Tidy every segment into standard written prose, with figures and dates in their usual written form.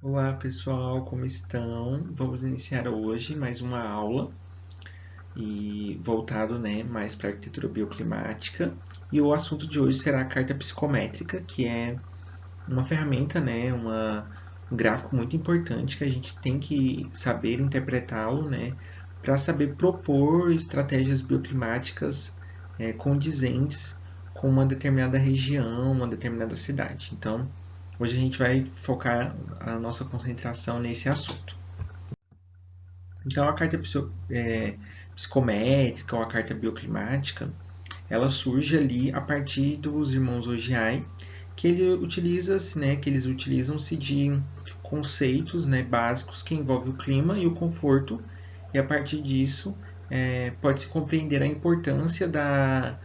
Olá pessoal, como estão? Vamos iniciar hoje mais uma aula e voltado, mais para a arquitetura bioclimática. E o assunto de hoje será a carta psicométrica, que é uma ferramenta, um gráfico muito importante que a gente tem que saber interpretá-lo, para saber propor estratégias bioclimáticas condizentes com uma determinada região, uma determinada cidade. Então, hoje a gente vai focar a nossa concentração nesse assunto. Então, a carta psicométrica ou a carta bioclimática, ela surge ali a partir dos irmãos Ogiai, que eles utilizam-se de conceitos, básicos que envolvem o clima e o conforto, e a partir disso pode-se compreender a importância da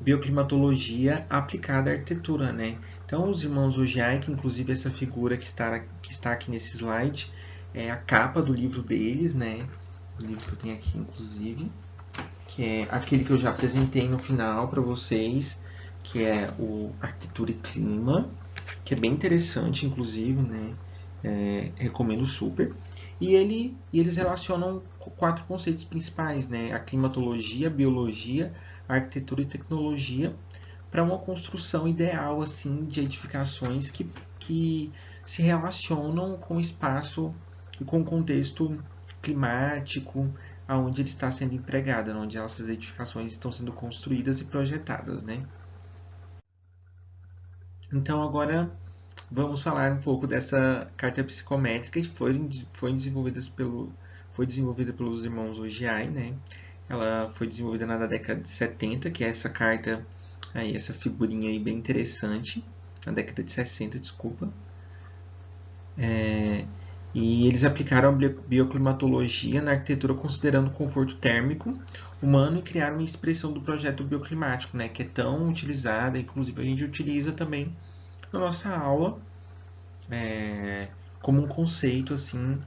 bioclimatologia aplicada à arquitetura, né? Então, os irmãos Ogiai, que inclusive essa figura que está aqui nesse slide, é a capa do livro deles, né? O livro que eu tenho aqui, inclusive, que é aquele que eu já apresentei no final para vocês, que é o Arquitetura e Clima, que é bem interessante, inclusive, né? Recomendo super. E eles relacionam quatro conceitos principais, né? A climatologia, a biologia, a arquitetura e tecnologia, para uma construção ideal assim de edificações que se relacionam com o espaço e com o contexto climático aonde ele está sendo empregado, onde essas edificações estão sendo construídas e projetadas, né? Então agora vamos falar um pouco dessa carta psicométrica que foi desenvolvida pelos irmãos Ogiai, né? Ela foi desenvolvida na década de 70, que é essa carta aí, essa figurinha aí bem interessante, na década de 60, desculpa. E eles aplicaram a bioclimatologia na arquitetura considerando o conforto térmico humano e criaram uma expressão do projeto bioclimático, né, que é tão utilizada, inclusive a gente utiliza também na nossa aula como um conceito assim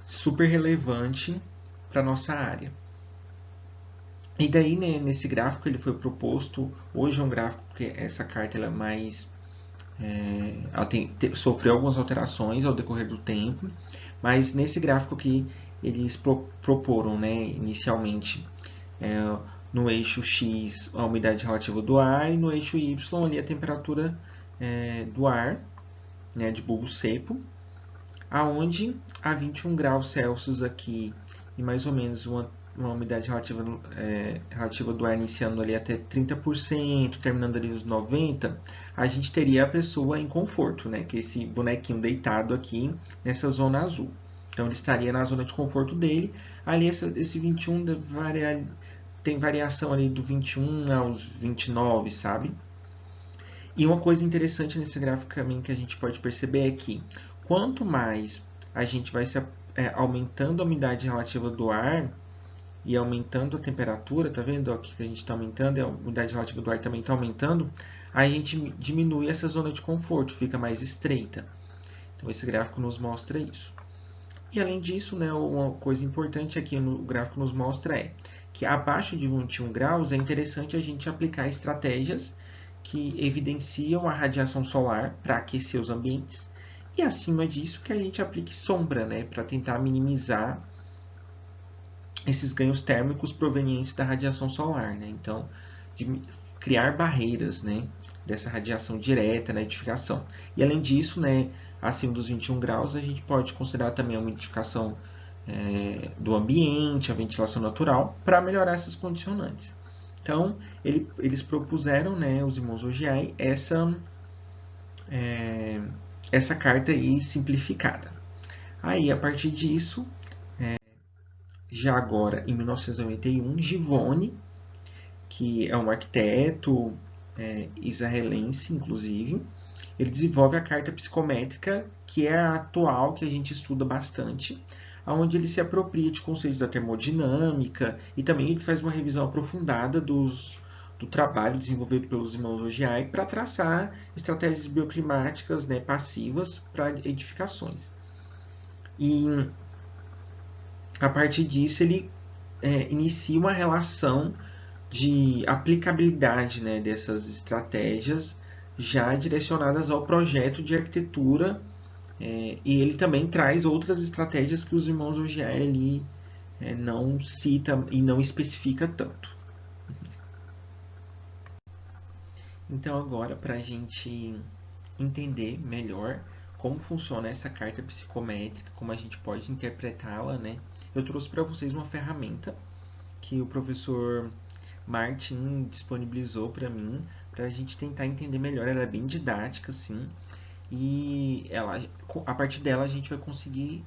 super relevante para a nossa área. E daí, né, nesse gráfico ele foi proposto, hoje é um gráfico que essa carta ela é mais ela sofreu algumas alterações ao decorrer do tempo, mas nesse gráfico aqui eles proporam, né, inicialmente é, no eixo X a umidade relativa do ar e no eixo Y ali a temperatura do ar, né, de bulbo seco, aonde a 21 graus Celsius aqui e mais ou menos uma umidade relativa do ar iniciando ali até 30%, terminando ali nos 90%, a gente teria a pessoa em conforto, né? Que é esse bonequinho deitado aqui nessa zona azul. Então ele estaria na zona de conforto dele. Ali esse 21 tem variação ali do 21 aos 29, sabe? E uma coisa interessante nesse gráfico também que a gente pode perceber é que quanto mais a gente vai aumentando a umidade relativa do ar e aumentando a temperatura, tá vendo aqui que a gente está aumentando e a umidade relativa do ar também está aumentando, a gente diminui essa zona de conforto, fica mais estreita. Então esse gráfico nos mostra isso. E além disso, né, uma coisa importante aqui no gráfico nos mostra é que abaixo de 21 graus é interessante a gente aplicar estratégias que evidenciam a radiação solar para aquecer os ambientes e acima disso que a gente aplique sombra, né, para tentar minimizar esses ganhos térmicos provenientes da radiação solar, né? Então, de criar barreiras, né, dessa radiação direta na edificação. E além disso, né, acima dos 21 graus, a gente pode considerar também a umidificação do ambiente, a ventilação natural, para melhorar essas condicionantes. Então, eles propuseram, né, os irmãos Ogiai, essa carta aí simplificada. Aí, a partir disso, já agora em 1991, Givone, que é um arquiteto israelense, inclusive, ele desenvolve a carta psicométrica, que é a atual, que a gente estuda bastante, onde ele se apropria de conceitos da termodinâmica e também ele faz uma revisão aprofundada do trabalho desenvolvido pelos irmãos Ogiai para traçar estratégias bioclimáticas, né, passivas para edificações. E a partir disso ele inicia uma relação de aplicabilidade, né, dessas estratégias já direcionadas ao projeto de arquitetura E ele também traz outras estratégias que os irmãos Ogier ali não cita e não especifica tanto. Então agora, para a gente entender melhor como funciona essa carta psicométrica, como a gente pode interpretá-la, né? Eu trouxe para vocês uma ferramenta que o professor Martin disponibilizou para mim, para a gente tentar entender melhor. Ela é bem didática, assim, e a partir dela a gente vai conseguir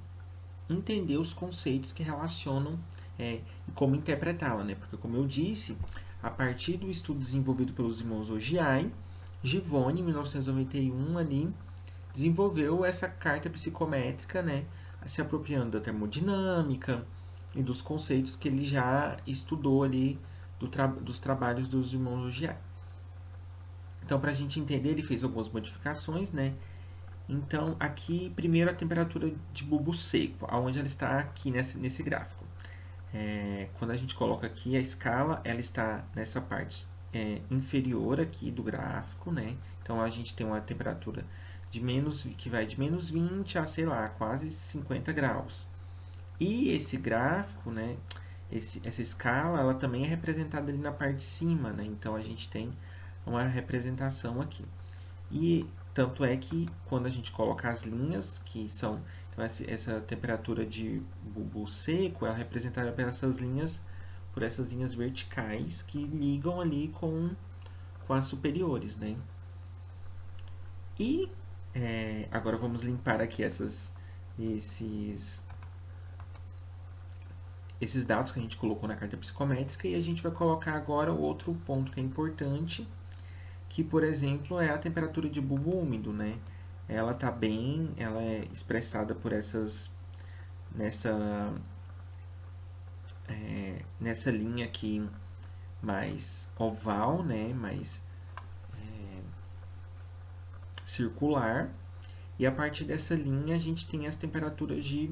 entender os conceitos que relacionam e como interpretá-la, né? Porque, como eu disse, a partir do estudo desenvolvido pelos irmãos Ogiai, Givone, em 1991, ali, desenvolveu essa carta psicométrica, né? Se apropriando da termodinâmica e dos conceitos que ele já estudou ali dos trabalhos dos irmãos Ogiai. Então, para a gente entender, ele fez algumas modificações, né? Então, aqui, primeiro a temperatura de bulbo seco, aonde ela está aqui nesse gráfico. Quando a gente coloca aqui a escala, ela está nessa parte inferior aqui do gráfico, né? Então, a gente tem uma temperatura que vai de menos 20 a, sei lá, quase 50 graus. E esse gráfico, né? Essa escala, ela também é representada ali na parte de cima, né? Então, a gente tem uma representação aqui. E tanto é que quando a gente coloca as linhas, que são então essa temperatura de bulbo seco, ela é representada por essas linhas verticais que ligam ali com as superiores, né? E agora vamos limpar aqui esses dados que a gente colocou na carta psicométrica e a gente vai colocar agora o outro ponto que é importante, que, por exemplo, é a temperatura de bulbo úmido, né? Ela é expressada por nessa linha aqui mais oval, né? Mais circular. E a partir dessa linha a gente tem as temperaturas de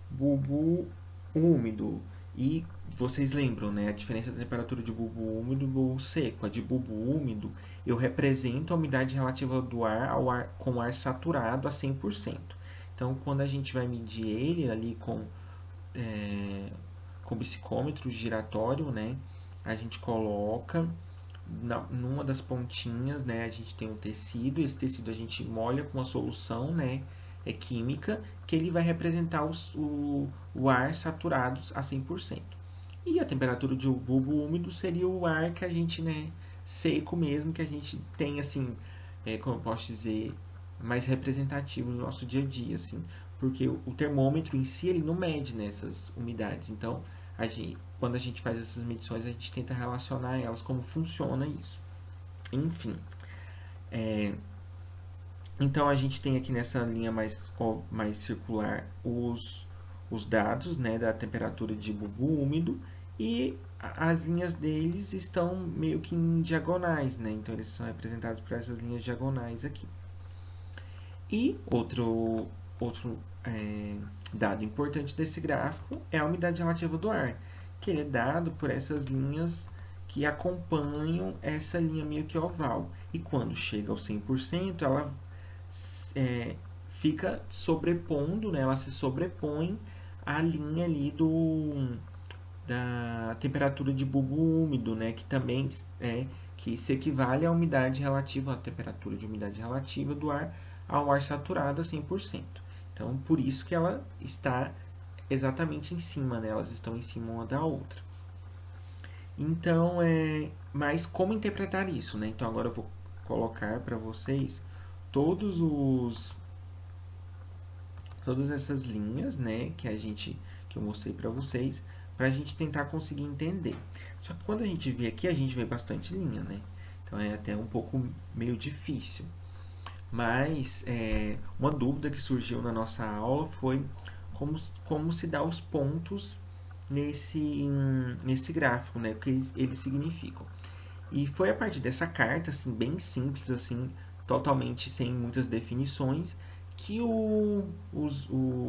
bulbo úmido. E vocês lembram, né? A diferença da temperatura de bulbo úmido e bulbo seco. A de bulbo úmido, eu represento a umidade relativa do ar com o ar saturado a 100%. Então, quando a gente vai medir ele ali com psicômetro giratório, né? A gente coloca numa das pontinhas, né? A gente tem um tecido. Esse tecido a gente molha com uma solução, né? Química, que ele vai representar o ar saturado a 100%. E a temperatura de bulbo úmido seria o ar que a gente, né, seco mesmo, que a gente tem, assim, como eu posso dizer, mais representativo no nosso dia a dia, assim, porque o termômetro em si, ele não mede nessas umidades. Então, quando a gente faz essas medições, a gente tenta relacionar elas, como funciona isso. Enfim, então a gente tem aqui nessa linha mais circular os dados, né, da temperatura de bulbo úmido, e as linhas deles estão meio que em diagonais, né? Então eles são representados por essas linhas diagonais aqui. E outro dado importante desse gráfico é a umidade relativa do ar, que ele é dado por essas linhas que acompanham essa linha meio que oval. E quando chega aos 100%, ela fica sobrepondo, né? Ela se sobrepõe à linha ali da temperatura de bulbo úmido, né? Que também que se equivale à umidade relativa, à temperatura de umidade relativa do ar ao ar saturado a 100%. Então, por isso que ela está exatamente em cima, né? Elas estão em cima uma da outra. Então, mas como interpretar isso, né? Então, agora eu vou colocar para vocês todas essas linhas, né, que eu mostrei para vocês, para a gente tentar conseguir entender. Só que quando a gente vê aqui, a gente vê bastante linha, né? Então é até um pouco meio difícil. Mas uma dúvida que surgiu na nossa aula foi como se dá os pontos nesse gráfico, né? O que eles significam. E foi a partir dessa carta, assim, bem simples, assim, totalmente sem muitas definições, que o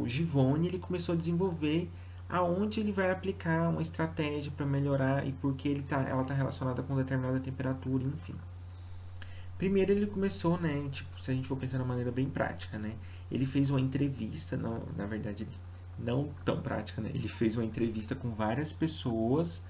Givone ele começou a desenvolver aonde ele vai aplicar uma estratégia para melhorar e porque ela está relacionada com determinada temperatura, enfim. Primeiro ele começou, né, tipo, se a gente for pensar de uma maneira bem prática, né, ele fez uma entrevista, não, na verdade, não tão prática, né, ele fez uma entrevista com várias pessoas,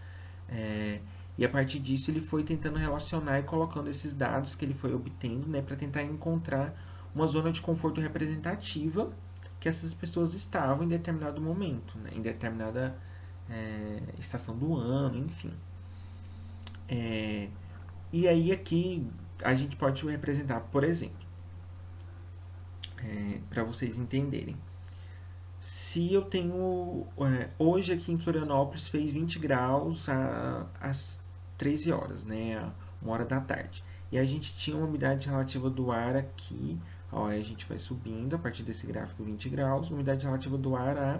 é, e a partir disso ele foi tentando relacionar e colocando esses dados que ele foi obtendo, né, para tentar encontrar uma zona de conforto representativa que essas pessoas estavam em determinado momento, né, em determinada estação do ano, enfim. É, e aí aqui a gente pode representar, por exemplo, para vocês entenderem. Se eu tenho. Hoje aqui em Florianópolis fez 20 graus às 13 horas, né? 1 hora da tarde. E a gente tinha uma umidade relativa do ar aqui. Ó, aí a gente vai subindo a partir desse gráfico 20 graus, umidade relativa do ar a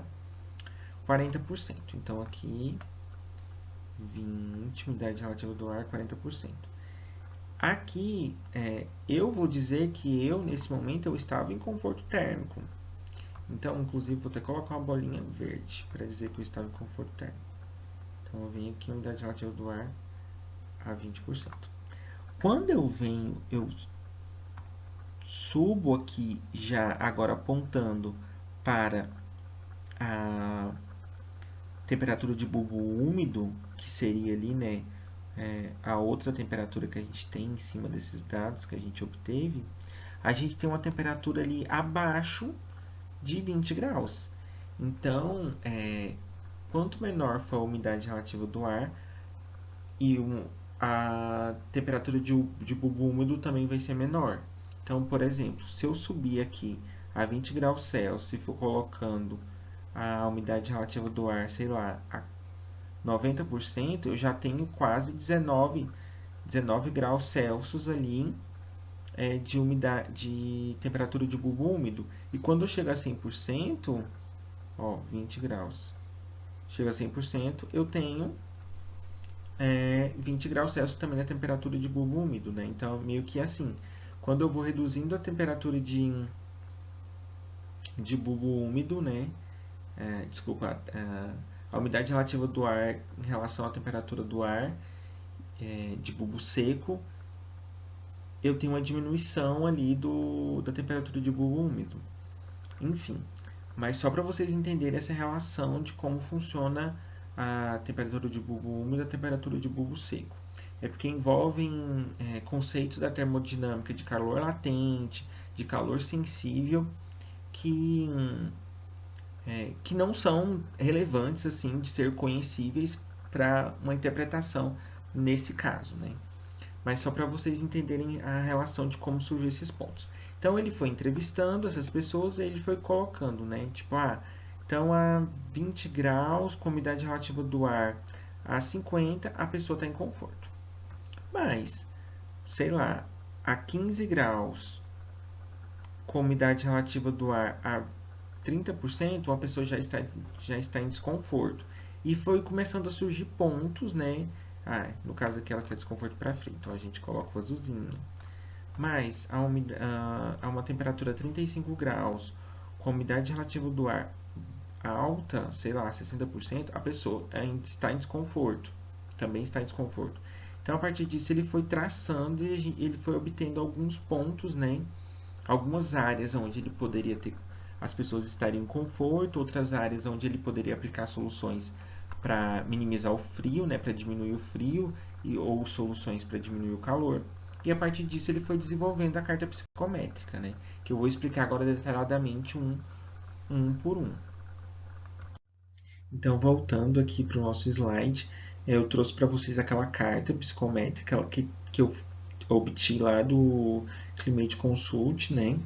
40%. Então aqui 20, umidade relativa do ar 40%. Aqui eu vou dizer que eu nesse momento eu estava em conforto térmico. Então, inclusive, vou até colocar uma bolinha verde para dizer que eu estava em conforto térmico. Então, eu venho aqui, umidade relativa do ar a 20%. Quando eu venho, eu subo aqui já agora apontando para a temperatura de bulbo úmido, que seria ali, né, a outra temperatura que a gente tem em cima desses dados que a gente obteve, a gente tem uma temperatura ali abaixo de 20 graus. Então, quanto menor for a umidade relativa do ar, e a temperatura de bulbo úmido também vai ser menor. Então, por exemplo, se eu subir aqui a 20 graus Celsius e for colocando a umidade relativa do ar, sei lá, a 90%, eu já tenho quase 19 graus Celsius ali de umidade, de temperatura de bulbo úmido. E quando eu chegar a 100%, ó, 20 graus, chega a 100%, eu tenho 20 graus Celsius também na temperatura de bulbo úmido, né? Então, meio que assim, quando eu vou reduzindo a temperatura de bulbo úmido, né? Desculpa, a umidade relativa do ar em relação à temperatura do ar de bulbo seco, eu tenho uma diminuição ali da temperatura de bulbo úmido. Enfim, mas só para vocês entenderem essa relação de como funciona a temperatura de bulbo úmido e a temperatura de bulbo seco. É porque envolvem conceitos da termodinâmica de calor latente, de calor sensível, que, que não são relevantes assim de ser conhecíveis para uma interpretação nesse caso, né? Mas só para vocês entenderem a relação de como surgiu esses pontos. Então ele foi entrevistando essas pessoas e ele foi colocando, né? Tipo, então a 20 graus com umidade relativa do ar a 50, a pessoa está em conforto. Mas, sei lá, a 15 graus com umidade relativa do ar a 30%, a pessoa já está em desconforto. E foi começando a surgir pontos, né? No caso aqui ela está desconforto para frio, então a gente coloca o azulzinho. Mas a uma temperatura 35 graus, com a umidade relativa do ar alta, sei lá, 60%, a pessoa está em desconforto. Também está em desconforto. Então, a partir disso, ele foi traçando e ele foi obtendo alguns pontos, né? Algumas áreas onde ele poderia ter as pessoas estariam em conforto, outras áreas onde ele poderia aplicar soluções para minimizar o frio, né, para diminuir o frio, ou soluções para diminuir o calor. E a partir disso ele foi desenvolvendo a carta psicométrica, né, que eu vou explicar agora detalhadamente um por um. Então, voltando aqui para o nosso slide, eu trouxe para vocês aquela carta psicométrica que eu obtive lá do Climate Consult, né?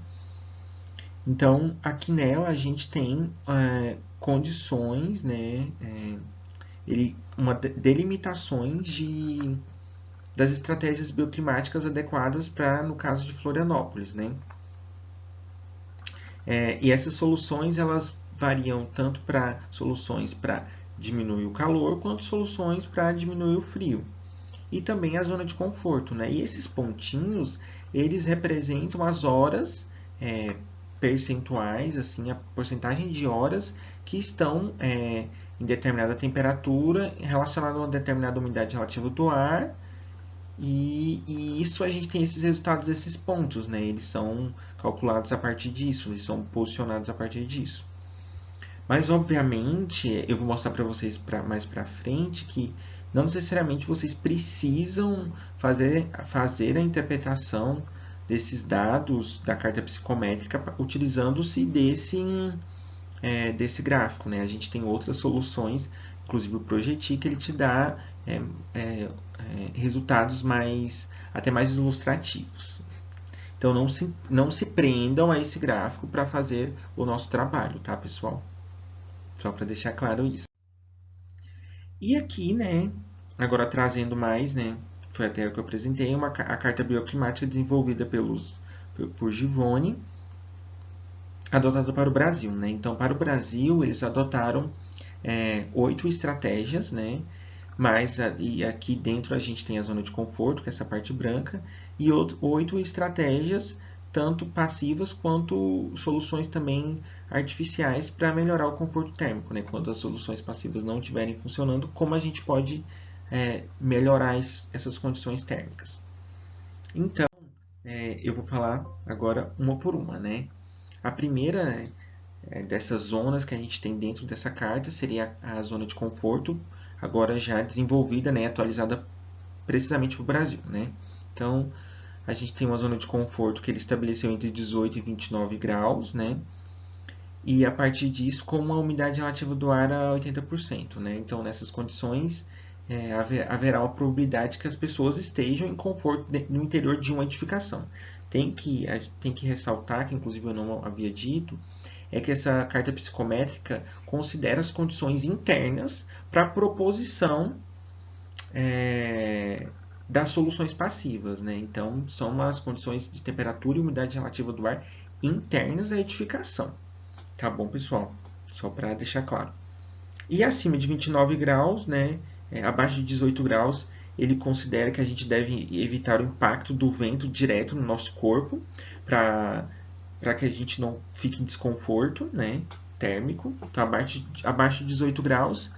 Então, aqui nela a gente tem condições, né? Delimitações das estratégias bioclimáticas adequadas para, no caso de Florianópolis, né? E essas soluções, elas variam tanto para soluções para diminuir o calor, quanto soluções para diminuir o frio. E também a zona de conforto, né? E esses pontinhos, eles representam as horas percentuais, assim, a porcentagem de horas que estão em determinada temperatura relacionada a uma determinada umidade relativa do ar E isso a gente tem esses resultados desses pontos, né? Eles são calculados a partir disso, eles são posicionados a partir disso. Mas, obviamente, eu vou mostrar para vocês mais para frente que não necessariamente vocês precisam fazer a interpretação desses dados da carta psicométrica utilizando-se desse gráfico, né? A gente tem outras soluções, inclusive o Projeti, que ele te dá resultados até mais ilustrativos. Então, não se prendam a esse gráfico para fazer o nosso trabalho, tá, pessoal? Só para deixar claro isso. E aqui, né, agora trazendo mais, né, foi até o que eu apresentei, a carta bioclimática desenvolvida por Givone, adotada para o Brasil, né? Então, para o Brasil, eles adotaram 8 estratégias, né? E aqui dentro a gente tem a zona de conforto, que é essa parte branca, e 8 estratégias, tanto passivas quanto soluções também artificiais para melhorar o conforto térmico, né? Quando as soluções passivas não estiverem funcionando, como a gente pode melhorar essas condições térmicas. Então, eu vou falar agora uma por uma, né? A primeira dessas zonas que a gente tem dentro dessa carta seria a zona de conforto, agora já desenvolvida, né, atualizada precisamente para o Brasil, né? Então, a gente tem uma zona de conforto que ele estabeleceu entre 18 e 29 graus, né? E a partir disso, com uma umidade relativa do ar a 80%, né? Então, nessas condições, haverá a probabilidade que as pessoas estejam em conforto no interior de uma edificação. Tem que ressaltar, que inclusive eu não havia dito, é que essa carta psicométrica considera as condições internas para a proposição das soluções passivas, né? Então, são as condições de temperatura e umidade relativa do ar internas à edificação. Tá bom, pessoal? Só para deixar claro. E acima de 29 graus, né? Abaixo de 18 graus, ele considera que a gente deve evitar o impacto do vento direto no nosso corpo para que a gente não fique em desconforto, né, térmico. Então, abaixo de 18 graus,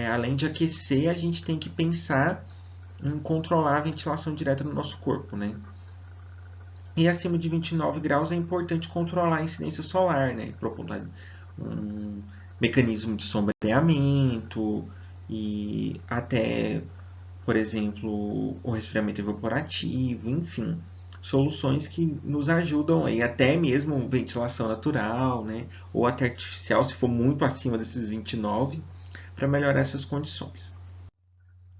além de aquecer, a gente tem que pensar em controlar a ventilação direta no nosso corpo, né? E acima de 29 graus é importante controlar a incidência solar, né? Propondo um mecanismo de sombreamento e até, por exemplo, o resfriamento evaporativo, enfim, soluções que nos ajudam aí, até mesmo ventilação natural, né? Ou até artificial, se for muito acima desses 29, para melhorar essas condições.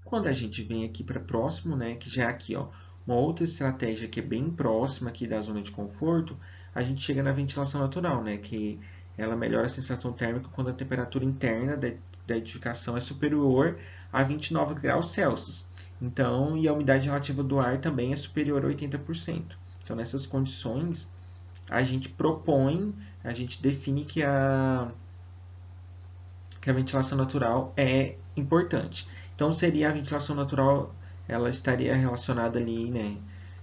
Quando a gente vem aqui para próximo, né, que já é aqui, ó, uma outra estratégia que é bem próxima aqui da zona de conforto, a gente chega na ventilação natural, né, que ela melhora a sensação térmica quando a temperatura interna da edificação é superior a 29 graus Celsius. Então, e a umidade relativa do ar também é superior a 80%. Então, nessas condições, a gente propõe, a gente define que a ventilação natural é importante. Então, seria a ventilação natural, ela estaria relacionada ali, né,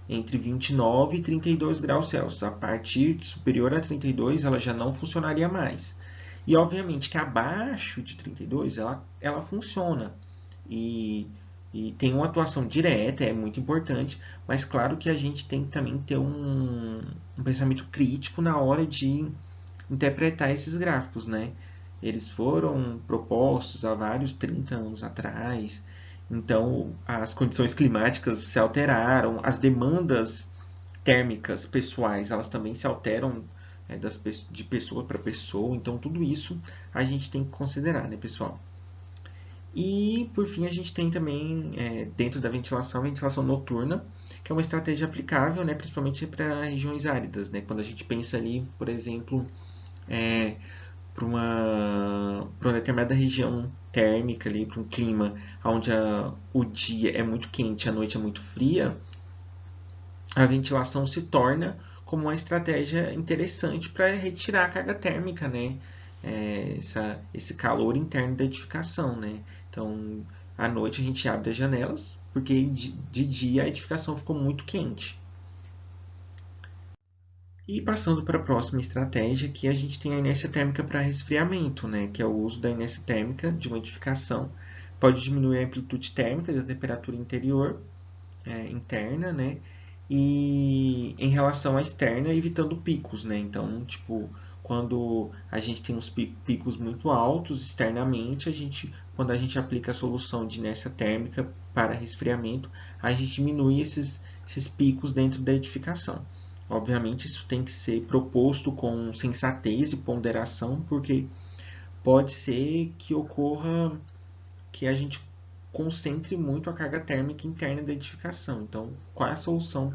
entre 29 e 32 graus Celsius. A partir de superior a 32, ela já não funcionaria mais. E, obviamente, que abaixo de 32, ela funciona. E tem uma atuação direta, é muito importante, mas claro que a gente tem que também ter um pensamento crítico na hora de interpretar esses gráficos, né? Eles foram propostos há vários 30 anos atrás, então as condições climáticas se alteraram, as demandas térmicas pessoais elas também se alteram de pessoa para pessoa, então tudo isso a gente tem que considerar, né, pessoal? E por fim a gente tem também dentro da ventilação, a ventilação noturna, que é uma estratégia aplicável, né, principalmente para regiões áridas, né? Quando a gente pensa ali, por exemplo, para uma determinada região térmica ali, para um clima onde o dia é muito quente, a noite é muito fria, a ventilação se torna como uma estratégia interessante para retirar a carga térmica, né? Esse calor interno da edificação, né? Então, à noite a gente abre as janelas, porque de dia a edificação ficou muito quente. E passando para a próxima estratégia, que a gente tem a inércia térmica para resfriamento, né, que é o uso da inércia térmica de uma edificação. Pode diminuir a amplitude térmica da temperatura interior interna, né? E em relação à externa, evitando picos, né? Então, tipo, quando a gente tem uns picos muito altos externamente, quando a gente aplica a solução de inércia térmica para resfriamento, a gente diminui esses picos dentro da edificação. Obviamente, isso tem que ser proposto com sensatez e ponderação, porque pode ser que ocorra que a gente concentre muito a carga térmica interna da edificação. Então, qual é a solução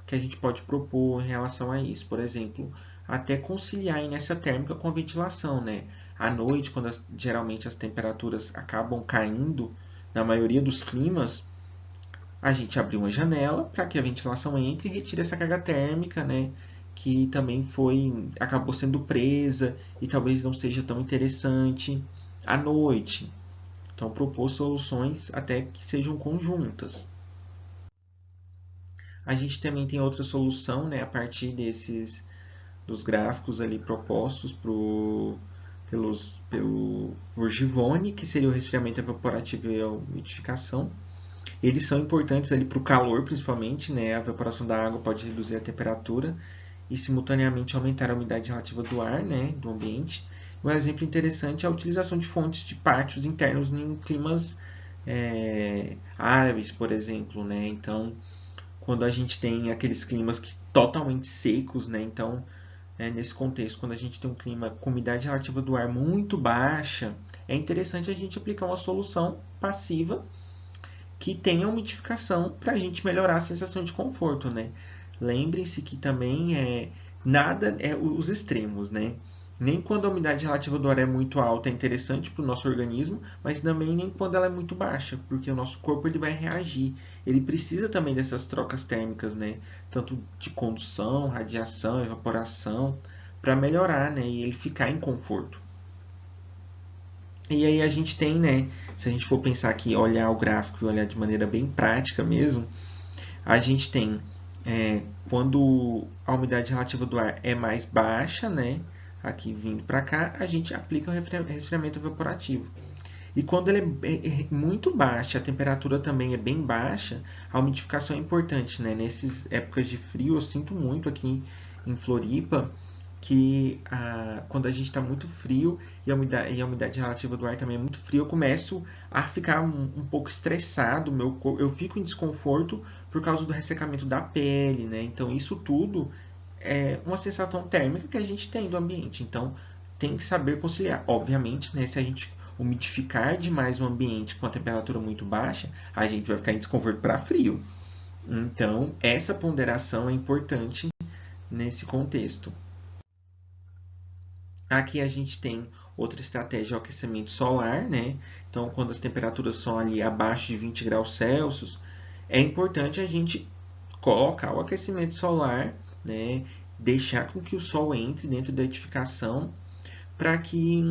que a gente pode propor em relação a isso? Por exemplo, até conciliar a inércia térmica com a ventilação, né? À noite, quando geralmente as temperaturas acabam caindo, na maioria dos climas, a gente abre uma janela para que a ventilação entre e retire essa carga térmica, né? Que também acabou sendo presa e talvez não seja tão interessante à noite. Então, propor soluções até que sejam conjuntas. A gente também tem outra solução, né, a partir dos gráficos ali propostos pelo Urgivone, que seria o resfriamento evaporativo e a umidificação. Eles são importantes ali para o calor, principalmente, né? A evaporação da água pode reduzir a temperatura e simultaneamente aumentar a umidade relativa do ar, né, do ambiente. Um exemplo interessante é a utilização de fontes de pátios internos em climas árabes, por exemplo, né? Então, quando a gente tem aqueles climas totalmente secos, né? Então, nesse contexto, quando a gente tem um clima com umidade relativa do ar muito baixa, é interessante a gente aplicar uma solução passiva que tenha umidificação para a gente melhorar a sensação de conforto, né? Lembre-se que também nada é os extremos, né? Nem quando a umidade relativa do ar é muito alta é interessante para o nosso organismo, mas também nem quando ela é muito baixa, porque o nosso corpo ele vai reagir. Ele precisa também dessas trocas térmicas, né? Tanto de condução, radiação, evaporação, para melhorar, né? E ele ficar em conforto. E aí a gente tem, né? Se a gente for pensar aqui, olhar o gráfico e olhar de maneira bem prática mesmo, a gente tem quando a umidade relativa do ar é mais baixa, né? Aqui vindo para cá, a gente aplica o resfriamento evaporativo. E quando ele é muito baixa, a temperatura também é bem baixa, a umidificação é importante, né? Nessas épocas de frio, eu sinto muito aqui em Floripa que quando a gente está muito frio e a umidade relativa do ar também é muito frio, eu começo a ficar um pouco estressado, eu fico em desconforto por causa do ressecamento da pele, né? Então isso tudo é uma sensação térmica que a gente tem do ambiente. Então tem que saber conciliar. Obviamente, né, se a gente umidificar demais o ambiente com a temperatura muito baixa, a gente vai ficar em desconforto para frio. Então, essa ponderação é importante nesse contexto. Aqui a gente tem outra estratégia, o aquecimento solar, né? Então, quando as temperaturas são ali abaixo de 20 graus Celsius, é importante a gente colocar o aquecimento solar, né? Deixar com que o sol entre dentro da edificação para que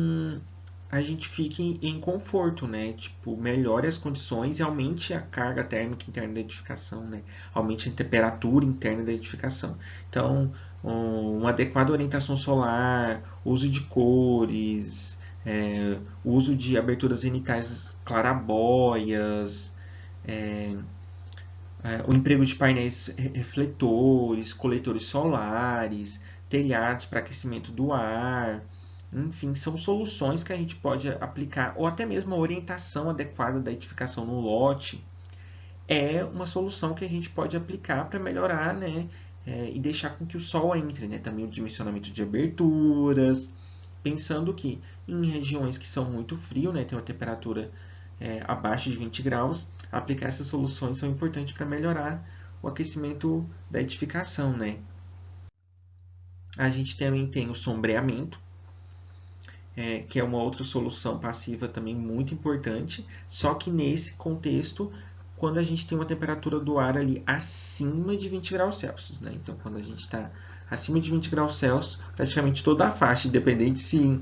a gente fique em conforto, né? Tipo, melhore as condições e aumente a carga térmica interna da edificação, né? Aumente a temperatura interna da edificação. Então, uma adequada orientação solar, uso de cores, uso de aberturas zenitais clarabóias, o emprego de painéis refletores, coletores solares, telhados para aquecimento do ar. Enfim, são soluções que a gente pode aplicar, ou até mesmo a orientação adequada da edificação no lote é uma solução que a gente pode aplicar para melhorar, né, e deixar com que o sol entre, né, também o dimensionamento de aberturas, pensando que em regiões que são muito frio, né, tem uma temperatura abaixo de 20 graus, aplicar essas soluções são importantes para melhorar o aquecimento da edificação, né. A gente também tem o sombreamento, que é uma outra solução passiva também muito importante, só que nesse contexto, quando a gente tem uma temperatura do ar ali acima de 20 graus Celsius, né? Então, quando a gente está acima de 20 graus Celsius, praticamente toda a faixa, independente se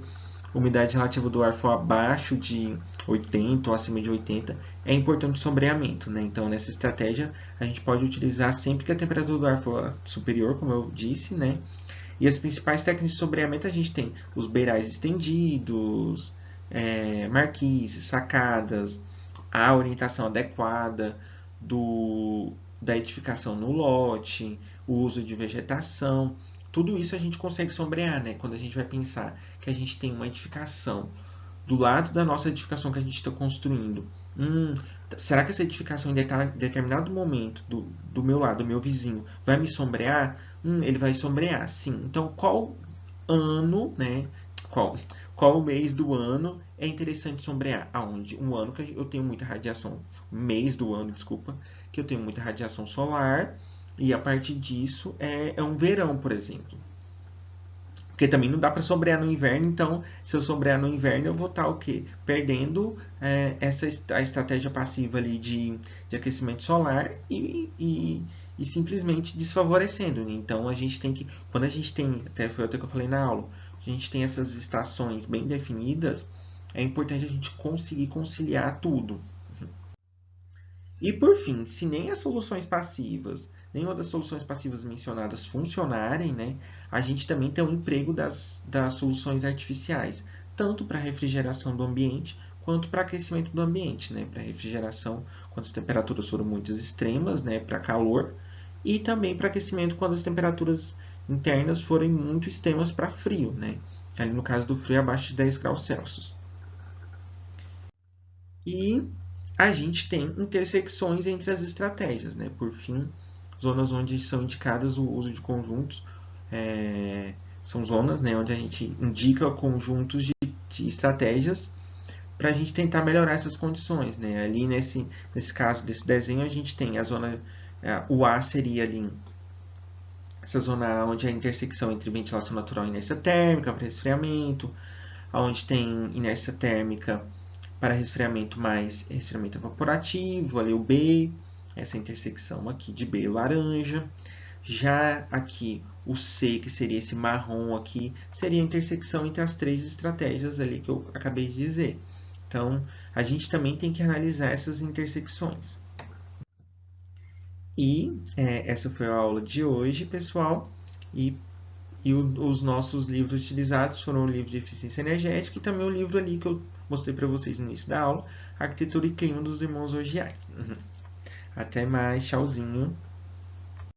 a umidade relativa do ar for abaixo de 80 ou acima de 80, é importante o sombreamento, né? Então, nessa estratégia, a gente pode utilizar sempre que a temperatura do ar for superior, como eu disse, né? E as principais técnicas de sombreamento a gente tem os beirais estendidos, marquises, sacadas, a orientação adequada, da edificação no lote, o uso de vegetação, tudo isso a gente consegue sombrear, né? Quando a gente vai pensar que a gente tem uma edificação do lado da nossa edificação que a gente está construindo. Será que essa edificação em determinado momento do meu lado, do meu vizinho, vai me sombrear? Ele vai sombrear, sim. Então, qual ano, né? Qual mês do ano é interessante sombrear? Aonde? Um ano que eu tenho muita radiação, mês do ano, desculpa, que eu tenho muita radiação solar, e a partir disso é um verão, por exemplo. Porque também não dá para sombrear no inverno, então se eu sombrear no inverno eu vou estar o quê? Perdendo a estratégia passiva ali de aquecimento solar e simplesmente desfavorecendo. Né? Então a gente tem que, quando a gente tem, até foi outra que eu falei na aula, a gente tem essas estações bem definidas, é importante a gente conseguir conciliar tudo. E por fim, se nem as soluções passivas, nenhuma das soluções passivas mencionadas funcionarem, né, a gente também tem o emprego das soluções artificiais, tanto para refrigeração do ambiente quanto para aquecimento do ambiente, né, para refrigeração quando as temperaturas foram muito extremas, né, para calor, e também para aquecimento quando as temperaturas internas forem muito extremas para frio, né, ali no caso do frio abaixo de 10 graus Celsius. E a gente tem intersecções entre as estratégias, né? Por fim, zonas onde são indicadas o uso de conjuntos, são zonas, né, onde a gente indica conjuntos de estratégias para a gente tentar melhorar essas condições, né? Ali nesse caso desse desenho a gente tem a zona, o A seria ali essa zona onde é a intersecção entre ventilação natural e inércia térmica para resfriamento, onde tem inércia térmica para resfriamento mais resfriamento evaporativo, ali o B, essa intersecção aqui de B laranja. Já aqui o C, que seria esse marrom aqui, seria a intersecção entre as três estratégias ali que eu acabei de dizer. Então, a gente também tem que analisar essas intersecções. E essa foi a aula de hoje, pessoal. E os nossos livros utilizados foram o livro de eficiência energética e também o livro ali que eu mostrei para vocês no início da aula, Arquitetura e Clima dos Irmãos Ogier. Até mais, tchauzinho.